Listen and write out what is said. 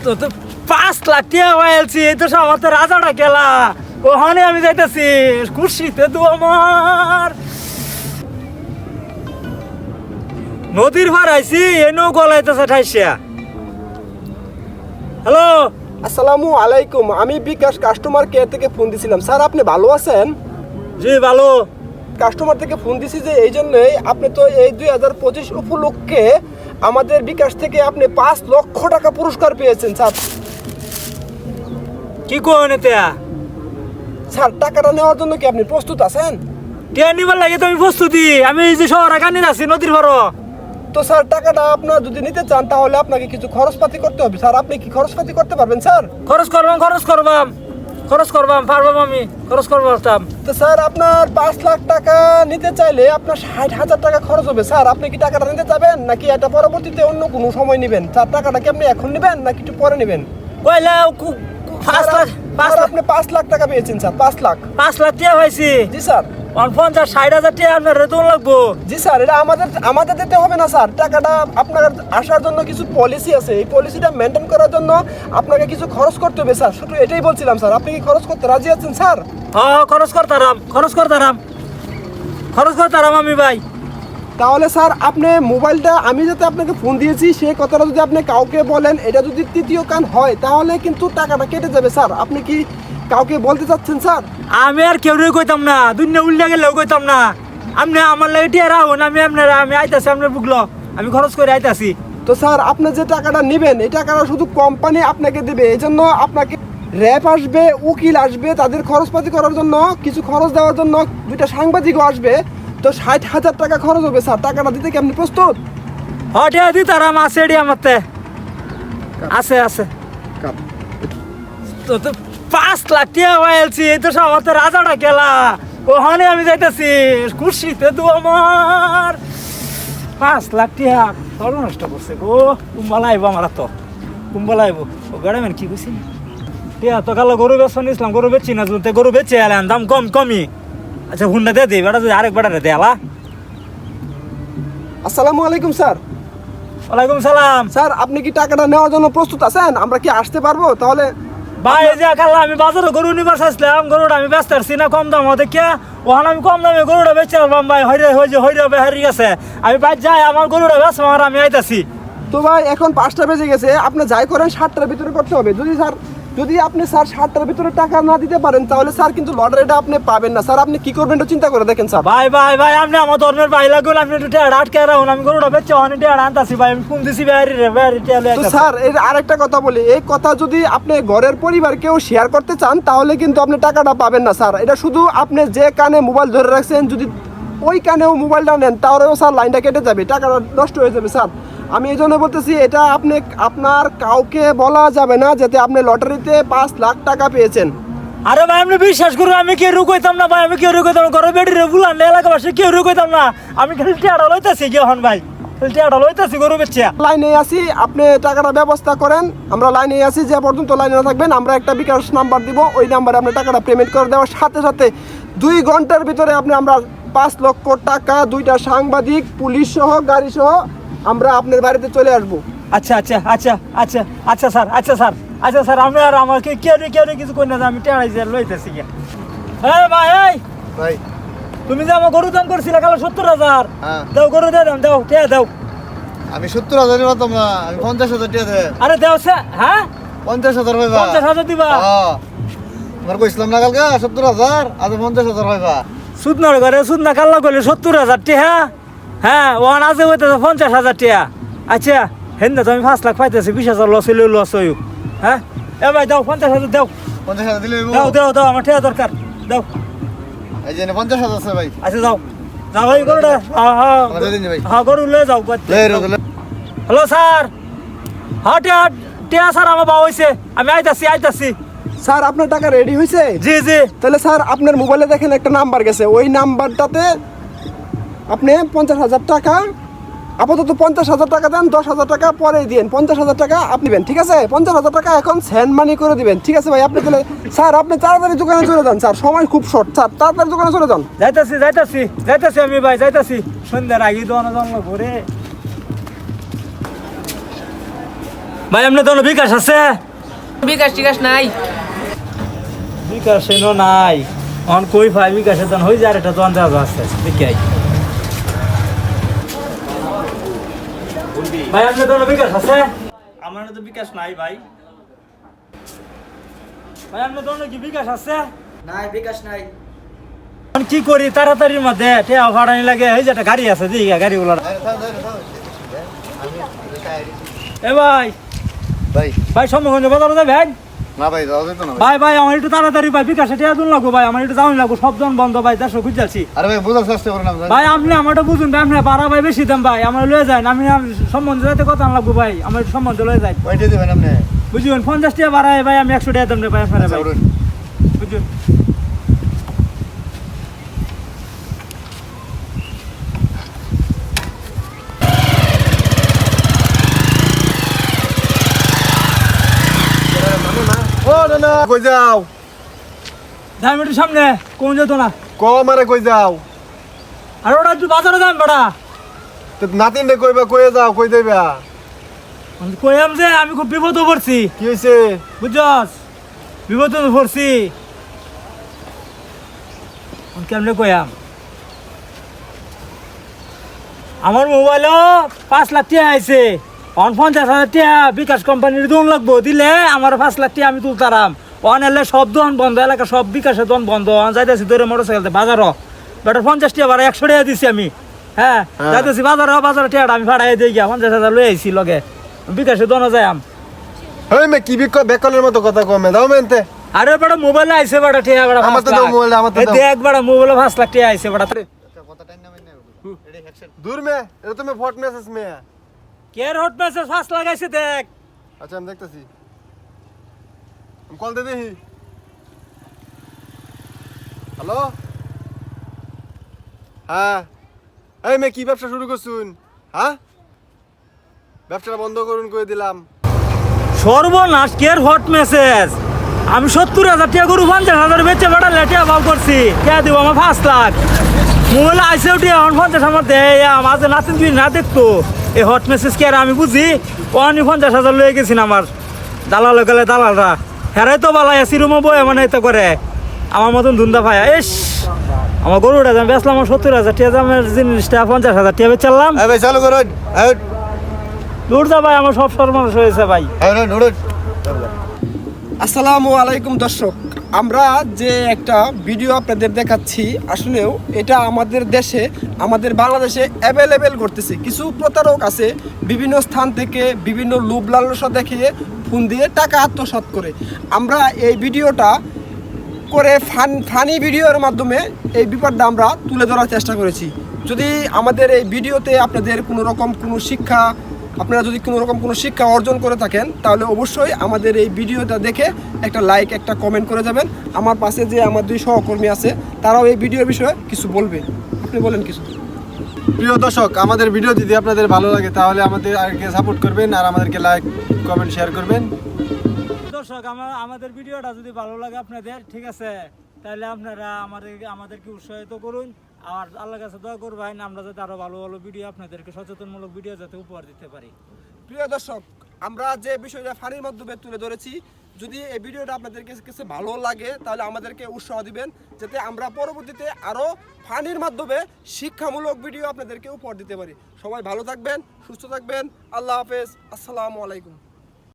তো তো 5 লাখ টাকা পাইছি, এই তো আমার তো রাজাটা গেলা ওখানে আমি যাইতেছি খুশিতে দু আমার নদীর ভার আইছি এনো গলাইতেছে ঠাইসিয়া। হ্যালো, আসসালামু আলাইকুম, আমি বিকাশ কাস্টমার কেয়ার থেকে ফোন দিছিলাম। স্যার আপনি ভালো আছেন? জি ভালো। কাস্টমার থেকে ফোন দিছি যে এই জন্যই, আপনি তো এই 2025 উপলক্ষে আমাদের বিকাশ থেকে আপনি 5 লক্ষ টাকা পুরস্কার পেয়েছেন। স্যার কি কোন এটা স্যার টাকাটা নেওয়ার জন্য কি আপনি প্রস্তুত আছেন? টিয়া নিবার লাগে তো আমি প্রস্তুতি, আমি এই যে শহর কানির আছি নদীর ভার। তো স্যার টাকাটা আপনার যদি নিতে চান তাহলে আপনাকে কিছু খরচপাতি করতে হবে। স্যার আপনি কি খরচপাতি করতে পারবেন? স্যার খরচ করবাম পারবাম, আমি খরচ করবাম। তো স্যার আপনার 5 লাখ টাকা নিতে চাইলে আপনার 60,000 টাকা খরচ হবে। স্যার আপনি কি টাকাটা নিতে চাবেন নাকি এটা পরবর্তীতে অন্য কোনো সময় নেবেন? স্যার টাকাটা কি আপনি এখন নেবেন নাকি একটু পরে নেবেন? কইলা 5 লাখ আপনি 5 লাখ টাকা পেয়েছেন স্যার। 5 লাখ 5 লাখ টাকা পাইছি। জি স্যার। 50-60 হাজার টাকা আপনার রেতন লাগবো। জি স্যার, এটা আমাদের দিতে হবে না স্যার। টাকাটা আপনার আসার জন্য কিছু পলিসি আছে, এই পলিসিটা মেনটেন করার জন্য আপনাকে কিছু খরচ করতে হবে স্যার। শুধু এটাই বলছিলাম স্যার, আপনি কি খরচ করতে রাজি আছেন স্যার? হ্যাঁ খরচ করতারাম আমি ভাই। তাহলে স্যার আপনি মোবাইলটা, আমি যাতে আপনাকে ফোন দিয়েছি সেই কথাটা যদি আপনি কাউকে বলেন, এটা যদি তৃতীয় কান হয় তাহলে কিন্তু টাকাটা কেটে যাবে স্যার। আপনি কি কাউকে বলতে চাচ্ছেন স্যার? আমি আর কেউ কইতাম না, দুনিয়া উল্টা গেলেও কইতাম না। আপনি আমার লাগে টিয়া রাখুন, আমি আইতাছি আপনার বুকলো, আমি খরচ করে আইতাছি। তো স্যার আপনি যে টাকাটা নেবেন এই টাকাটা শুধু কোম্পানি আপনাকে দেবে। এই জন্য আপনাকে র্যাব আসবে, উকিল আসবে, তাদের খরচপাতি করার জন্য, কিছু খরচ দেওয়ার জন্য 2টা সাংবাদিকও আসবে। তো 60,000 টাকা খরচ হবে স্যার। টাকাটা দিতে কি আপনি প্রস্তুত? হ্যাঁ টিয়া দিতারাম, আছে এটি আমারতে আছে। তো 5 লাখ টাকা পাইছি, এই তো আমার তো রাজাটা গেলা ওখানে আমি যাইতেছি খুশিতে দু আমার 5 লাখ টাকা সর্বনষ্ট করছে গো। কুম্বালা আইব আমার, তো কুম্বালা আইব ও গাড়ামেন কি কইছি টিয়া তো কালো গরু বেচন ইসলাম, গরু বেচি না জুতে, গরু বেচে এলাম দাম কমই। আচ্ছা হুন্ডা দিয়ে দিই বেটা, যদি আরেক বেটা দে আলা। আসসালামু আলাইকুম স্যার। ওয়ালাইকুম সালাম। স্যার আপনি কি টাকাটা নেওয়ার জন্য প্রস্তুত আছেন? আমরা কি আসতে পারবো তাহলে? ভাই এই যে কাল আমি বাজারে গরু নিবার চাইছিলাম, গরুটা আমি ব্যস্ত আছি না, কম দাম দেখে ওখানে আমি কম দামে গরুটা বেচে আলবাম ভাই। হইরে বেহারি গেছে, আমি বাইর যাই আমার গরুটা বেচবো আর আমি আইতাছি। তো ভাই এখন 5টা বেজে গেছে, আপনি যাই করেন 7টার ভিতরে করতে হবে। যদি আপনি স্যার 7টার ভিতরে টাকা না দিতে পারেন তাহলে স্যার কিন্তু লটারিটা আপনি পাবেন না। স্যার আপনি কি করবেন একটু চিন্তা করে দেখেন স্যার। ভাই আপনি আমার ধর্মের ভাই লাগল, আপনি একটু টেয়ার আটকে রাখুন, আমি গরুটা বেচে ওখানে টেয়ার আনতাছি ভাই। আমি ফোন দিছি বেহারি টেয়ার। তো স্যার এর আরেকটা কথা বলি, এই কথা যদি আপনি ঘরের পরিবারকেও শেয়ার করতে চান তাহলে কিন্তু আপনি টাকাটা পাবেন না স্যার। এটা শুধু আপনি যে কানে মোবাইল ধরে রাখছেন, যদি ওই কানেও মোবাইলটা নেন তাহলেও স্যার লাইনটা কেটে যাবে, টাকাটা নষ্ট হয়ে যাবে স্যার। আমি এই জন্য বলতেছি এটা আপনার কাউকে বলা যাবে না যাতে আপনি লটারিতে 5 লাখ টাকা পেয়েছেন। আরে ভাই আপনি বিশ্বাস করুন, আমি কেউ রুকইতাম না ভাই, আমি কেউ রুকইতাম না। ঘরে বেটি রে বুলান এলাকাবাসী কেউ রুকইতাম না, আমি খালি টেয়ারটা লইতাছি গিয়ে হন ভাই, খালি টেয়ারটা লইতাছি গরু বেচে। লাইনে আছি, আপনি টাকাটা ব্যবস্থা করেন। আমরা লাইনে আছি, যে পর্যন্ত লাইনে না থাকবেন আমরা একটা বিকাশ নাম্বার দিব, ওই নাম্বারে আপনি টাকাটা পেমেন্ট করে দেওয়ার সাথে সাথে 2 ঘন্টার ভিতরে আমরা 5 লক্ষ টাকা, 2টা সাংবাদিক, পুলিশ সহ, গাড়ি সহ আমরা আপনার বাড়িতে চলে আসবো। আচ্ছা স্যার আমি আর আমাকে কেউ কিছু কই না, আমি টেয়ারাই লইতেছি গিয়া। হ্যাঁ ভাই তুমি যে আমার গরু দাম করছিলে কালো 70,000, দাও গরু দাও দাও। আমি 70,000 দিবাম না, আমি 50,000 টাকা দে। আরে দেও সে, হ্যাঁ 50,000 হইবা। 50,000 দিবা? তোমার কইছিলাম না কালকে 70,000, আজ 50,000 হইবা। সুদ না করে, সুদ না কাল্লা করলে 70,000 টাকা। হ্যাঁ ওখানে আছে হইতেছে 50,000 টাকা। আচ্ছা হেন্দা তুমি 5 লাখ পাইতেছি, 20,000 লস হইলে লস হইব। হ্যাঁ এ ভাই দাও 50,000 দাও। 50,000 দিলে হইব। দাও আমার টাকা দরকার, দাও। এই যে 50,000 আছে ভাই। আচ্ছা যাও ভাই গরুটা। আমাদের দিন ভাই। হ্যাঁ গরু লয়ে যাও। হ্যালো স্যার, হ্যাঁ টিয়া স্যার আমার বাবা হয়েছে, আমি আইতাছি। স্যার আপনার টাকা রেডি হয়েছে? জি তাহলে স্যার আপনার মোবাইলে দেখেন একটা নাম্বার গেছে, ওই নাম্বারটাতে আপনি 50,000 টাকা, আপাতত 50,000 টাকা দেন, 10,000 টাকা পরে দিন, 50,000 টাকা আপনি দেবেন, ঠিক আছে? 50,000 টাকা এখন সেন্ড মানি করে দিবেন, ঠিক আছে ভাই? আপনি তাহলে স্যার আপনি তাড়াতাড়ি দোকানে চলে যান স্যার, সময় খুব শর্ট স্যার, তাড়াতাড়ি দোকানে চলে যান। যাইতাছি আমি ভাই, সন্ধ্যার আগে দোকানে ঘুরে। ভাই আপনার তো বিকাশ আছে? বিকাশ টিকাশ নাই। বিকাশ এনো নাই, অন কই ভাই বিকাশের দান হয়ে যায়, এটা তো আন্দাজ আছে দেখাই। ভাই আপনার তো বিকাশ আছে? আমার তো বিকাশ নাই ভাই। ভাই আপনার তো কি বিকাশ আছে? নাই বিকাশ নাই। এখন কি করি তাড়াতাড়ির মধ্যে টেয়া ভাড়ানি লাগে, এই যে একটা গাড়ি আছে দিঘা গাড়িগুলো। এ ভাই ভাই ভাই সম্মুখে বাজারে যাবেন? না ভাই যাওয়া যেত না ভাই ভাই আমার একটু তাড়াতাড়ি ভাই বিকাশে টেয়া দুন লাগবো ভাই, আমার একটু যাওয়ানি লাগবো, সব জন বন্ধ ভাই, 150 খুঁজছি। আরে ভাই বোঝার চেষ্টা করুন না ভাই আপনি আমারটা বুঝুন ভাই, আপনি পাড়া ভাই বেশি দাম ভাই, আমার লয়ে যান, আমি সম্বন্ধে যাইতে কথা লাগবো ভাই, আমার একটু সম্বন্ধে লয়ে যাই ওইটা দিবেন আপনি বুঝুন। 50 টাকা বাড়ায় ভাই, আমি 100 টাকা দাম নেই ভাই আপনারা ভাই বুঝুন। ও না না কই যাও? যাই একটু সামনে কোন যেত না, কম আরে কই যাও? আর ওটা একটু বাজারে যান বেড়া। তো নাতিন রে কইবা কই যাও, কই দেবা? কইয়াম যে আমি খুব বিপদে পড়ছি, কি হইছে? বুঝছস, বিপদে পড়ছি। কেমনে কইয়াম, আমার মোবাইলও 5 লাখ টাকা আইছে, 50,000 টাকা বিকাশ কোম্পানির দোন লাগবো, দিলে আমার 5 লাখ টাকা আমি তুলতারাম। অন এলে সব দোকান বন্ধ, এলাকা সব বিকাশের দোকান বন্ধ, যাইতেছি ধরে মোটরসাইকেল বাজারও বেটার 50 টাকা বাড়া 100 টাকা দিছি আমি। হ্যাঁ যাইতেছি বাজারে টাকাটা আমি ভাড়াই দিয়ে গিয়া 50,000 লই আইছি লগে, বিকাশে দোনো যাই আম। হেই মে কি বেকলের মতো কথা কমে দাও মেনতে। আরে বেটা মোবাইল আইছে বেটা টাকা বেটা আমার তো দাও মোবাইল, আমার তো দাও। দেখ বেটা মোবাইল 5 লাখ টাকা আইছে বেটা। কথা টাইম নামেন না এডি হ্যাকশন দূর মে এটা তুমি ফট মেসেজ মে। কে হট মেসেজ 5 লাখ আইছে দেখ। আচ্ছা আমি দেখতেছি, আমি কল দে দেখি। হ্যালো হ্যাঁ, এই মে কি ব্যবসা শুরু করছুন? হ্যাঁ ব্যবসাটা বন্ধ করুন করে দিলাম। সর্বনাশ কে হট মেসেজ, আমি 70,000 টাকা গরু 50,000 বেচে বেটা লেটিয়া ভাব করছি, কে দিব আমার 5 লাখ মোবাইল আইসে উঠি এখন 50 আমার দেয় মাঝে নাতিন তুই না দেখতো এই হট মেসেজ কে আমি বুঝি। অনি 50,000 লয়ে গেছি আমার দালাল গেলে দালালরা হেরাই তো বালাই আছি রুমে বয়ে মানে তো করে আমার মতন ধুন্দা ভাইয়া। ইস আমার গরুটা দাম বেচলাম 70,000 টাকা দামের জিনিসটা 50,000 টাকা বেচালাম। এই ভাই চালু করুন আউট দূর যা ভাই, আমার সব সর্বনাশ হয়েছে ভাই। আউট নুরুন। আসসালামু আলাইকুম দর্শক, আমরা যে একটা ভিডিও আপনাদের দেখাচ্ছি আসলেও এটা আমাদের দেশে, আমাদের বাংলাদেশে অ্যাভেলেবেল করতেছে। কিছু প্রতারক আছে বিভিন্ন স্থান থেকে বিভিন্ন লোভ লালসা দেখিয়ে ফোন দিয়ে টাকা আত্মসাৎ করে। আমরা এই ভিডিওটা করে ফানি ভিডিওর মাধ্যমে এই বিপদটা আমরা তুলে ধরার চেষ্টা করেছি। যদি আমাদের এই ভিডিওতে আপনাদের কোনো রকম কোনো শিক্ষা, আপনারা যদি কোনো রকম কোনো শিক্ষা অর্জন করে থাকেন তাহলে অবশ্যই আমাদের এই ভিডিওটা দেখে একটা লাইক একটা কমেন্ট করে যাবেন। আমার পাশে যে আমার 2 সহকর্মী আছে তারাও এই ভিডিওর বিষয়ে কিছু বলবে, আপনি বলেন কিছু। প্রিয় দর্শক, আমাদের ভিডিও যদি আপনাদের ভালো লাগে তাহলে আমাদেরকে সাপোর্ট করবেন আর আমাদেরকে লাইক কমেন্ট শেয়ার করবেন। দর্শক আমাদের ভিডিওটা যদি ভালো লাগে আপনাদের, ঠিক আছে, তাহলে আপনারা আমাদেরকে উৎসাহিত করুন আর আল্লাহর কাছে দোয়া করবেন আমরা যাতে আরো ভালো ভালো ভিডিও আপনাদেরকে সচেতনমূলক ভিডিও যাতে উপহার দিতে পারি। প্রিয় দর্শক, আমরা যে বিষয়টা ফানির মাধ্যমে তুলে ধরেছি, যদি এই ভিডিওটা আপনাদের কাছে ভালো লাগে তাহলে আমাদেরকে উৎসাহ দিবেন যাতে আমরা পরবর্তীতে আরও ফানির মাধ্যমে শিক্ষামূলক ভিডিও আপনাদেরকে উপহার দিতে পারি। সবাই ভালো থাকবেন, সুস্থ থাকবেন, আল্লাহ হাফেজ, আসসালামু আলাইকুম।